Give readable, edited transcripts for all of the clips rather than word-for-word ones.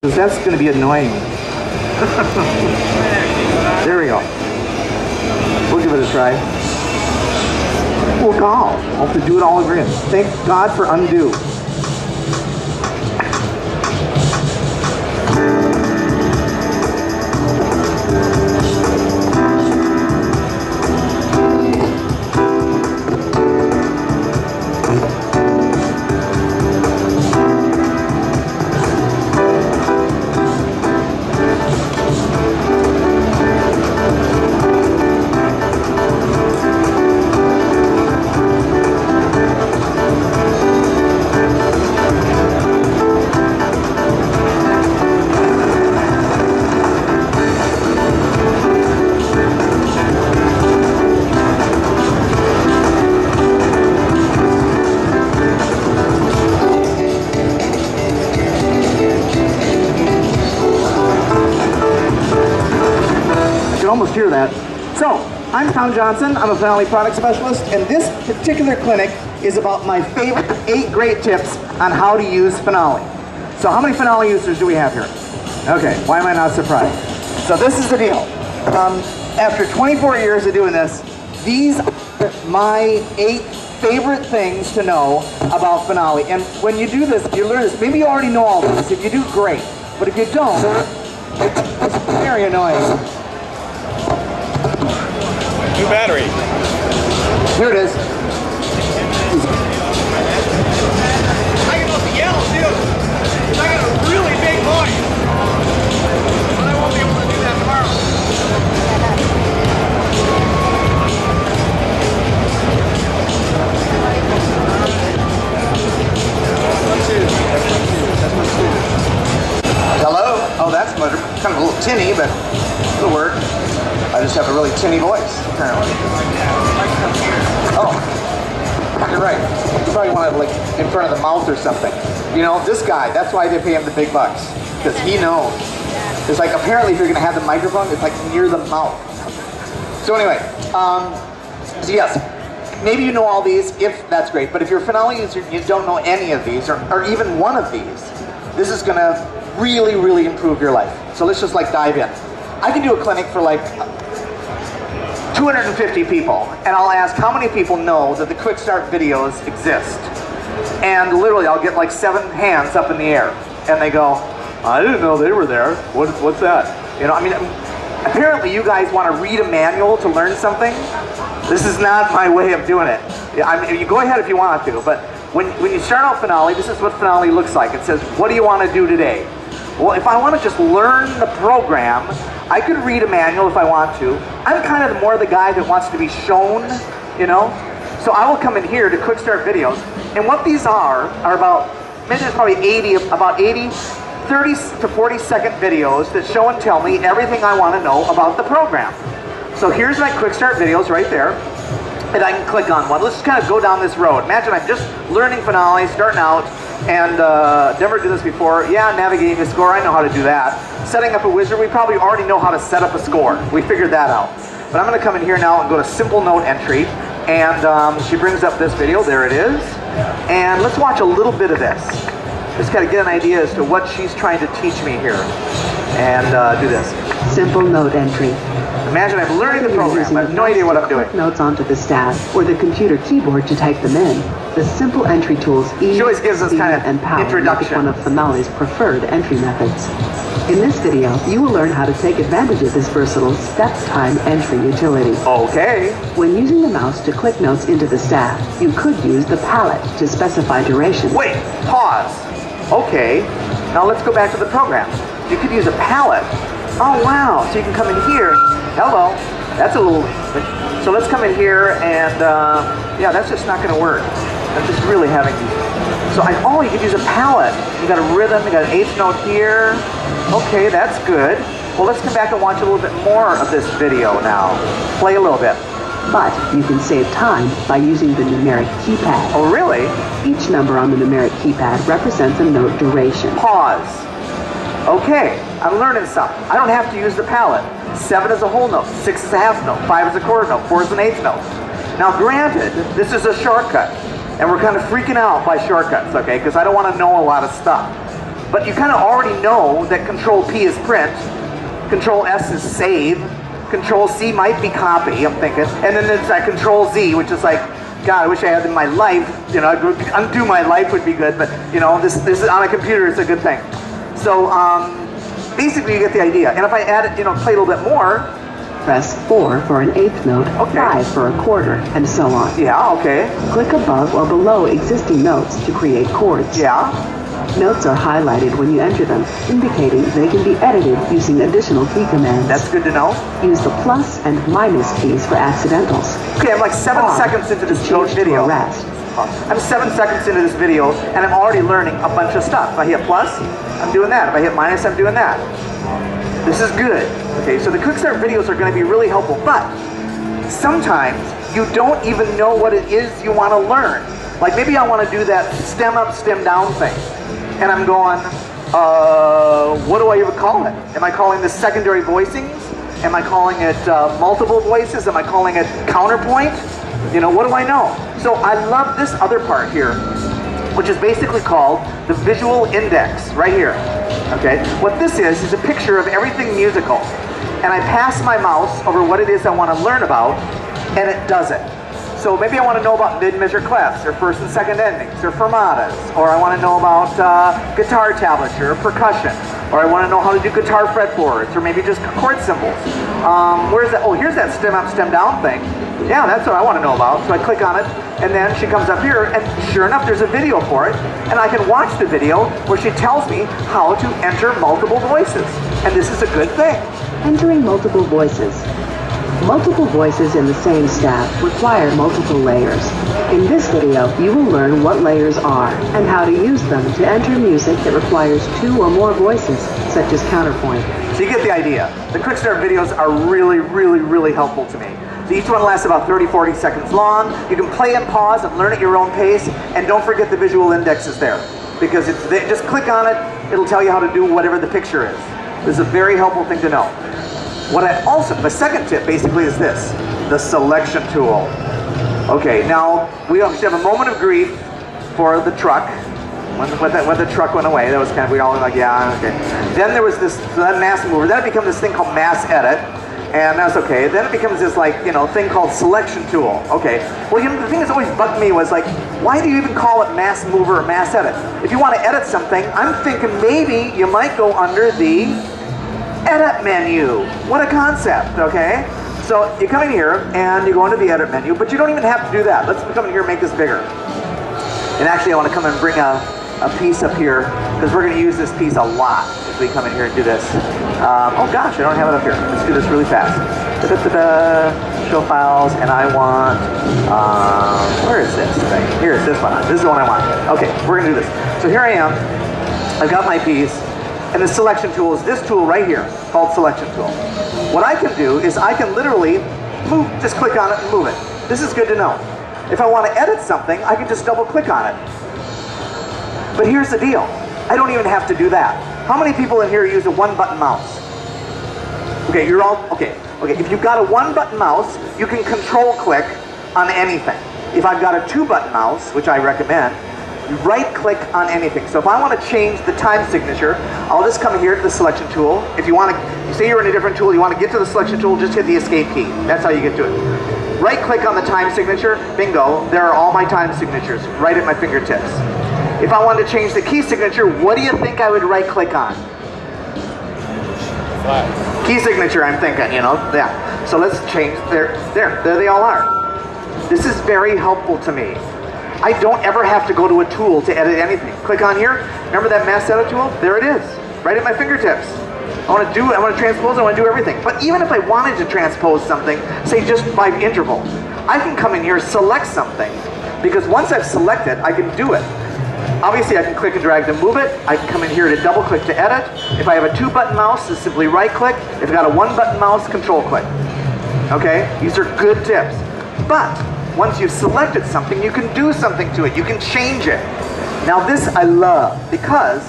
That's going to be annoying. There we go. We'll give it a try. We'll call. I'll have to do it all again. Thank God for undo. Almost hear that. So, I'm Tom Johnson. I'm a Finale product specialist, and this particular clinic is about my favorite 8 great tips on how to use Finale. So, how many Finale users do we have here? Okay, why am I not surprised? So, this is the deal. After 24 years of doing this, these are my 8 favorite things to know about Finale. And when you do this, you learn this. Maybe you already know all this. If you do, great. But if you don't, it's very annoying. New battery. Here it is. I can also yell too. I got a really big voice. But I won't be able to do that tomorrow. Hello? Oh, that's much, kind of a little tinny, but it'll work. I just have a really tinny voice, apparently. Oh, you're right. You probably want it like in front of the mouth or something. You know, this guy, that's why they pay him the big bucks. Because he knows. It's like, apparently if you're going to have the microphone, it's like near the mouth. So anyway, so yes, maybe you know all these, if that's great. But if you're a Finale user and you don't know any of these, or even one of these, this is going to really, really improve your life. So let's just like dive in. I can do a clinic for like 250 people, and I'll ask how many people know that the quick start videos exist. And literally I'll get like 7 hands up in the air, and they go, I didn't know they were there. What's that? You know, I mean, apparently you guys want to read a manual to learn something. This is not my way of doing it. I mean, you go ahead if you want to, but when you start out Finale, this is what Finale looks like. It says, what do you want to do today? Well, if I want to just learn the program, I could read a manual if I want to. I'm kind of more the guy that wants to be shown, you know? So I will come in here to quick start videos, and what these are about, maybe there's probably 30 to 40 second videos that show and tell me everything I want to know about the program. So here's my quick start videos right there, and I can click on one. Let's just kind of go down this road. Imagine I'm just learning Finale, starting out, and never did this before. Yeah, navigating a score, I know how to do that. Setting up a wizard, we probably already know how to set up a score. We figured that out. But I'm going to come in here now and go to simple note entry, and she brings up this video. There it is. And let's watch a little bit of this. Just kind of get an idea as to what she's trying to teach me here. And do this. Simple note entry. Imagine I'm learning the program. I have no idea what I'm doing. Notes onto the staff or the computer keyboard to type them in. The simple entry tools ease, she always gives us speed, kind of and power introduction. make it one of Finale's preferred entry methods. In this video, you will learn how to take advantage of this versatile step-time entry utility. Okay. When using the mouse to click notes into the staff, you could use the palette to specify duration. Wait, pause. Okay. Now let's go back to the program. You could use a palette. Oh wow, so you can come in here. Hello. That's a little... So let's come in here and, yeah, that's just not going to work. I'm just really having... So you could use a palette. You got a rhythm, you got an 8th note here. Okay, that's good. Well, let's come back and watch a little bit more of this video now. Play a little bit. But you can save time by using the numeric keypad. Oh, really? Each number on the numeric keypad represents a note duration. Pause. Okay, I'm learning something. I don't have to use the palette. 7 is a whole note, 6 is a half note, 5 is a quarter note, 4 is an 8th note. Now granted, this is a shortcut, and we're kind of freaking out by shortcuts, okay, because I don't want to know a lot of stuff. but you kind of already know that Control P is print, Control S is save, Control C might be copy, I'm thinking, and then there's that Control Z, which is like, God, I wish I had in my life, you know, undo my life would be good, but you know, this is on a computer, it's a good thing. So basically you get the idea. And if I add it, you know, play a little bit more. Press 4 for an eighth note, Okay. 5 for a quarter, and so on. Yeah, okay. Click above or below existing notes to create chords. Yeah. Notes are highlighted when you enter them, indicating they can be edited using additional key commands. That's good to know. Use the plus and minus keys for accidentals. Okay, I'm like 7 seconds into this video. Rest. I'm 7 seconds into this video, and I'm already learning a bunch of stuff. If I hit plus, I'm doing that. If I hit minus, I'm doing that. This is good. Okay, so the quick start videos are going to be really helpful, but sometimes you don't even know what it is you want to learn. Like maybe I want to do that stem up, stem down thing. And I'm going, what do I even call it? Am I calling this secondary voicings? Am I calling it multiple voices? Am I calling it counterpoint? You know, what do I know? So I love this other part here, which is basically called the visual index, right here. Okay, what this is a picture of everything musical. And I pass my mouse over what it is I want to learn about, and it does it. So maybe I want to know about mid-measure clefs, or first and second endings, or fermatas, or I want to know about guitar tablature, or percussion, or I want to know how to do guitar fretboards, or maybe just chord symbols. Where's that? Oh, here's that stem up, stem down thing. Yeah, that's what I want to know about. So I click on it, and then she comes up here, and sure enough, there's a video for it, and I can watch the video where she tells me how to enter multiple voices. And this is a good thing. Entering multiple voices. Multiple voices in the same staff require multiple layers. In this video, you will learn what layers are and how to use them to enter music that requires 2 or more voices, such as counterpoint. So you get the idea. The quick start videos are really, really, really helpful to me. So each one lasts about 30-40 seconds long. You can play and pause and learn at your own pace, and don't forget the visual index is there. Because it's there. Just click on it, it'll tell you how to do whatever the picture is. This is a very helpful thing to know. What I also, the second tip basically is this, the selection tool. Okay, now we have a moment of grief for the truck. When the truck went away, that was kind of, we all were like, yeah, okay. Then there was this, that mass mover, then it becomes this thing called mass edit, and that's okay. Then it becomes this like, you know, thing called selection tool. Okay, well, you know, the thing that's always bugged me was like, why do you even call it mass mover or mass edit? If you want to edit something, I'm thinking maybe you might go under the edit menu. What a concept, okay? So you come in here and you go into the edit menu, but you don't even have to do that. Let's come in here and make this bigger. And actually I want to come and bring a piece up here, because we're going to use this piece a lot if we come in here and do this. Oh gosh, I don't have it up here. Let's do this really fast. Show files, and I want, where is this thing? Here is this one. This is the one I want. Okay, we're going to do this. So here I am. I've got my piece. And the selection tool is this tool right here, called selection tool. What I can do is I can literally move, just click on it and move it. This is good to know. If I want to edit something, I can just double click on it. But here's the deal. I don't even have to do that. How many people in here use a one-button mouse? Okay, you're all, okay. If you've got a one-button mouse, you can control click on anything. If I've got a two-button mouse, which I recommend, right-click on anything. So if I want to change the time signature, I'll just come here to the selection tool. If you want to, say you're in a different tool, you want to get to the selection tool, just hit the escape key. That's how you get to it. Right-click on the time signature, bingo, there are all my time signatures right at my fingertips. If I wanted to change the key signature, what do you think I would right-click on? Flat. Key signature, I'm thinking, you know, yeah. So let's change, there they all are. This is very helpful to me. I don't ever have to go to a tool to edit anything. Click on here. Remember that mass edit tool? There it is, right at my fingertips. I want to transpose, I want to do everything. But even if I wanted to transpose something, say just by interval, I can come in here, select something, because once I've selected, I can do it. Obviously, I can click and drag to move it. I can come in here to double click to edit. If I have a two-button mouse, it's simply right click. If I've got a one-button mouse, control click. Okay, these are good tips. But once you've selected something, you can do something to it. You can change it. Now this I love, because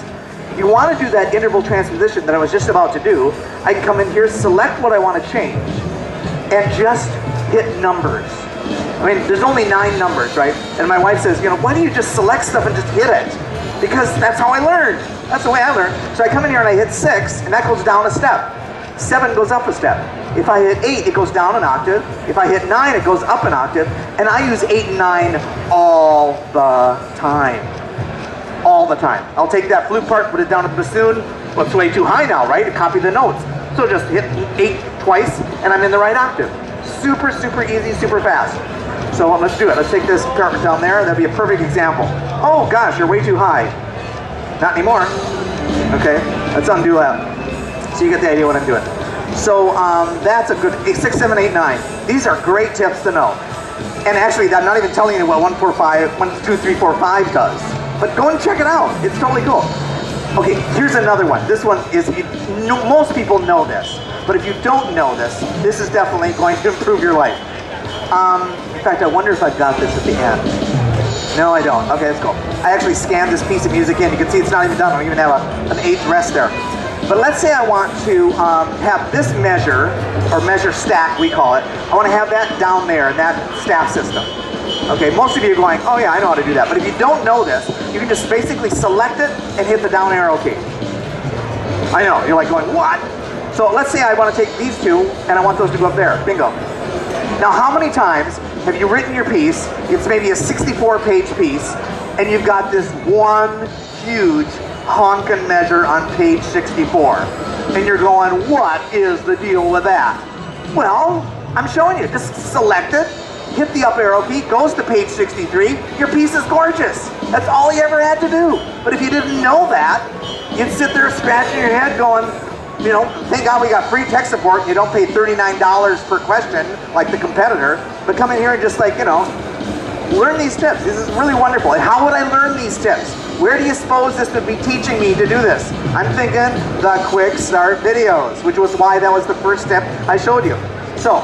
if you want to do that interval transposition that I was just about to do, I can come in here, select what I want to change, and just hit numbers. I mean, there's only 9 numbers, right? And my wife says, you know, why don't you just select stuff and just hit it? because that's how I learned. That's the way I learned. So I come in here and I hit 6, and that goes down a step. 7 goes up a step. If I hit 8, it goes down an octave. If I hit 9, it goes up an octave. And I use 8 and 9 all the time. All the time. I'll take that flute part, put it down at the bassoon. Well, it's way too high now, right? To copy the notes. So just hit 8 twice, and I'm in the right octave. Super, super easy, super fast. So let's do it. Let's take this compartment down there. That'd be a perfect example. Oh gosh, you're way too high. Not anymore. Okay, let's undo that. So you get the idea what I'm doing. So that's a good 6, 7, 8, 9. These are great tips to know. And actually, I'm not even telling you what 1, 4, 5, 1, 2, 3, 4, 5 does. But go and check it out. It's totally cool. Okay, here's another one. This one is, most people know this. But if you don't know this, this is definitely going to improve your life. In fact, I wonder if I've got this at the end. No, I don't. Okay, that's cool. I actually scanned this piece of music in. You can see it's not even done. I don't even have an 8th rest there. But let's say I want to have this measure, or measure stack, we call it. I want to have that down there in that staff system. Okay, most of you are going, oh yeah, I know how to do that. But if you don't know this, you can just basically select it and hit the down arrow key. I know, you're like going, what? So let's say I want to take these two, and I want those to go up there. Bingo. Now how many times have you written your piece, it's maybe a 64-page piece, and you've got this one huge honkin' measure on page 64. And you're going, what is the deal with that? Well, I'm showing you. Just select it, hit the up arrow key, goes to page 63, your piece is gorgeous. That's all you ever had to do. But if you didn't know that, you'd sit there scratching your head going, you know, thank God we got free tech support. You don't pay $39 per question like the competitor, but come in here and just like, you know, learn these tips. This is really wonderful. And how would I learn these tips? Where do you suppose this would be teaching me to do this? I'm thinking the quick start videos, which was why that was the first step I showed you. So,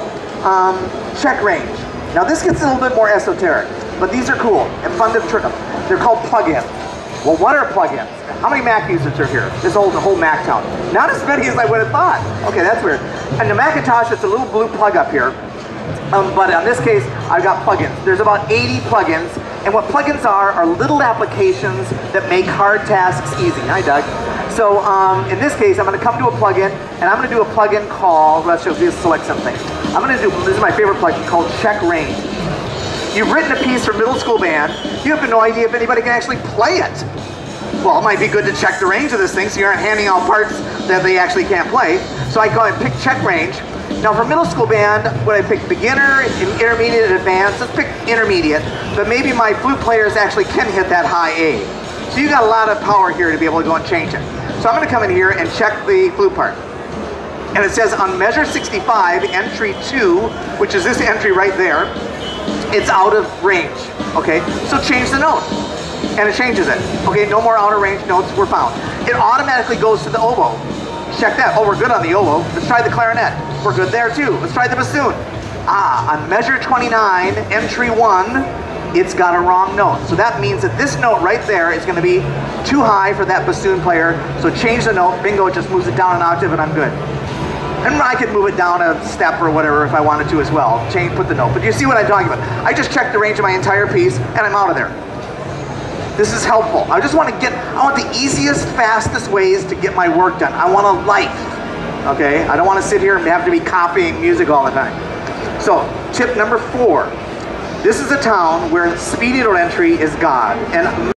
check range. Now this gets a little bit more esoteric, but these are cool and fun to trick them. They're called plugins. Well, what are plugins? How many Mac users are here? This whole Mac town. Not as many as I would have thought. Okay, that's weird. And the Macintosh, it's a little blue plug up here. But in this case, I've got plugins. There's about 80 plugins, and what plugins are little applications that make hard tasks easy. Hi, Doug. So in this case, I'm going to come to a plugin, and I'm going to do a plugin called, let's just select something. I'm going to do, this is my favorite plugin, called Check Range. You've written a piece for middle school band, you have no idea if anybody can actually play it. Well, it might be good to check the range of this thing so you aren't handing out parts that they actually can't play. So I go and pick Check Range. Now for middle school band, when I pick beginner, intermediate, and advanced, let's pick intermediate, but maybe my flute players actually can hit that high A. So you got a lot of power here to be able to go and change it. So I'm going to come in here and check the flute part. And it says on measure 65, entry 2, which is this entry right there, it's out of range. Okay, so change the note. And it changes it. Okay, no more out of range notes were found. It automatically goes to the oboe. Check that. Oh, we're good on the oboe. Let's try the clarinet. We're good there too. Let's try the bassoon. On measure 29, entry 1, it's got a wrong note. So that means that this note right there is going to be too high for that bassoon player. So change the note. Bingo, it just moves it down an octave and I'm good. And I could move it down a step or whatever if I wanted to as well. Change, put the note. But you see what I'm talking about. I just checked the range of my entire piece and I'm out of there. This is helpful. I just want to I want the easiest, fastest ways to get my work done. I want a life, okay? I don't want to sit here and have to be copying music all the time. So, tip number 4. This is a town where speedy note entry is God. And